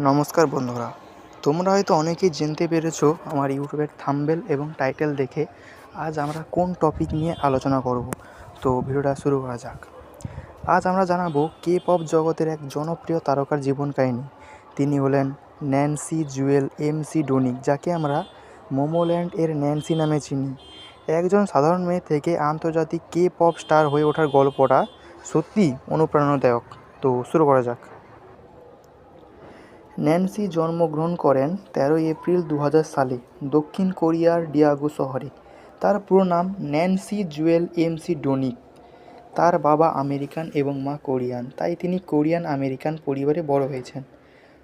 নমস্কার বন্ধুরা, তোমরা হয়তো অনেকেই জানতে পেরেছো আমার ইউটিউবের থাম্বনেল এবং টাইটেল দেখে আজ আমরা কোন টপিক নিয়ে আলোচনা করব। তো ভিডিওটা শুরু করা যাক। আজ আমরা জানাবো কে পপ জগতের এক জনপ্রিয় তারকার জীবন কাহিনী। তিনি হলেন ন্যান্সি জুয়েল এমসি ডোনিক, যাকে আমরা মোমোল্যান্ড এর ন্যান্সি নামে চিনি। একজন সাধারণ মেয়ে থেকে আন্তর্জাতিক কে পপ স্টার হয়ে ওঠার গল্পটা সত্যিই অনুপ্রেরণাদায়ক। তো শুরু করা যাক। ন্যান্সি জন্মগ্রহণ করেন 13 এপ্রিল 2000 সালে দক্ষিণ কোরিয়ার ডিয়াগো শহরে। তার পুরো নাম ন্যান্সি জুয়েল এমসি ডোনিক। তার বাবা আমেরিকান এবং মা কোরিয়ান, তাই তিনি কোরিয়ান আমেরিকান পরিবারে বড় হয়েছেন।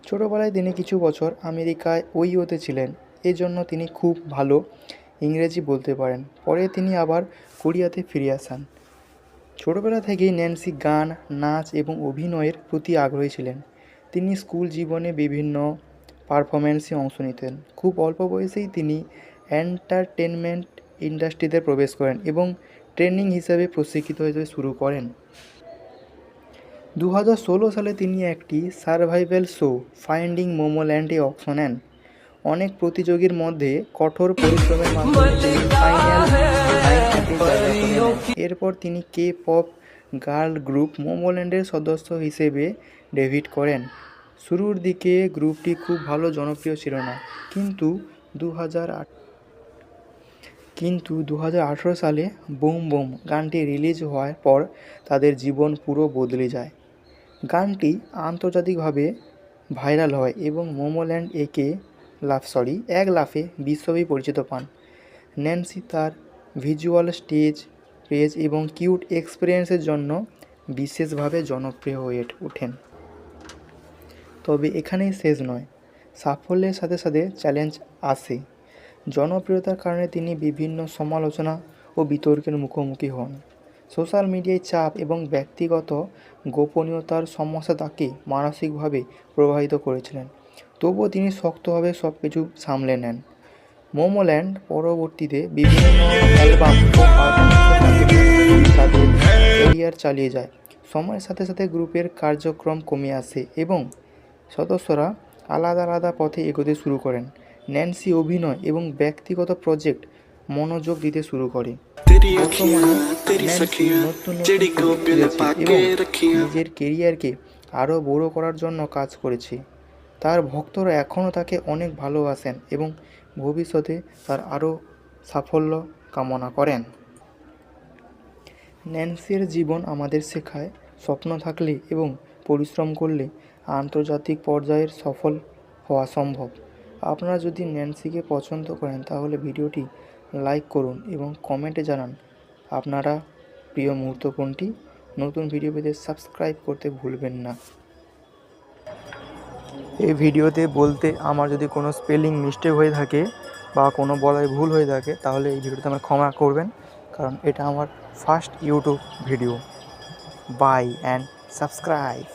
ছোটোবেলায় তিনি কিছু বছর আমেরিকায় ওইওতে ছিলেন, এজন্য তিনি খুব ভালো ইংরেজি বলতে পারেন। পরে তিনি আবার কোরিয়াতে ফিরে আসেন। ছোটবেলা থেকেই ন্যান্সি গান, নাচ এবং অভিনয়ের প্রতি আগ্রহী ছিলেন। তিনি স্কুল জীবনে বিভিন্ন পারফরম্যান্সে অংশ নিতেন। খুব অল্প বয়সেই তিনি এন্টারটেনমেন্ট ইন্ডাস্ট্রিতে প্রবেশ করেন এবং ট্রেনিং হিসেবে প্রশিক্ষিত হতে শুরু করেন। 2016 সালে তিনি একটি সার্ভাইভাল শো ফাইন্ডিং মোমোল্যান্ডে অংশ নেন। অনেক প্রতিযোগীর মধ্যে কঠোর পরিশ্রমের মাধ্যমে তিনি ফাইনাল 9তে জায়গা করে নেন। এরপর তিনি কে পপ গার্ল গ্রুপ মোমোল্যান্ডের সদস্য হিসেবে ডেবিউট করেন। শুরুর দিকে গ্রুপটি খুব ভালো জনপ্রিয় ছিল না, কিন্তু 2018 সালে বুম বুম গানটি রিলিজ হওয়ার পর তাদের জীবন পুরো বদলে যায়। গানটি আন্তর্জাতিকভাবে ভাইরাল হয় এবং মোমোল্যান্ড এক লাফে বিশ্বব্যাপী পরিচিত পান। ন্যান্সি তার ভিজুয়াল স্টেজ প্রেজ এবং কিউট এক্সপিরিয়েন্সের জন্য বিশেষভাবে জনপ্রিয় হয়ে ওঠেন। তবে এখানেই শেষ নয়, সাফল্যের সাথে সাথে চ্যালেঞ্জ আসে। জনপ্রিয়তার কারণে তিনি বিভিন্ন সমালোচনা ও বিতর্কের মুখোমুখি হন। সোশ্যাল মিডিয়ায় চাপ এবং ব্যক্তিগত গোপনীয়তার সমস্যা তাকে মানসিকভাবে প্রভাবিত করেছিলেন। তবুও তিনি শক্তভাবে সব কিছু সামলে নেন। মোমোল্যান্ড পরবর্তীতে বিভিন্ন অ্যালবাম ও পারফরম্যান্সের মাধ্যমে তাদের ক্যারিয়ার চালিয়ে যায়। সময়ের সাথে সাথে গ্রুপের কার্যক্রম কমে আসে এবং সদস্যরা আলাদা আলাদা পথে এগোতে শুরু করেন। ন্যান্সি অভিনয় এবং ব্যক্তিগত প্রজেক্ট মনোযোগ দিতে শুরু করে। বর্তমানে ন্যান্সি নতুন এবং নিজের কেরিয়ারকে আরও বড় করার জন্য কাজ করেছে। তার ভক্তরা এখনও তাকে অনেক ভালোবাসেন এবং ভবিষ্যতে তার আরও সাফল্য কামনা করেন। ন্যান্সির জীবন আমাদের শেখায়, স্বপ্ন থাকলে এবং পরিশ্রম করলে আন্তর্জাতিক পর্যায়ের সফল হওয়া সম্ভব। আপনারা যদি ন্যান্সিকে পছন্দ করেন তাহলে ভিডিওটি লাইক করুন এবং কমেন্টে জানান আপনারা প্রিয় মুহূর্ত কোনটি। নতুন ভিডিও পেতে সাবস্ক্রাইব করতে ভুলবেন না। এই ভিডিওতে বলতে আমার যদি কোনো স্পেলিং মিস্টেক হয়ে থাকে বা কোনো বলায় ভুল হয়ে থাকে তাহলে এই ভিডিওতে আমার ক্ষমা করবেন, কারণ এটা আমার first YouTube video. Bye and subscribe.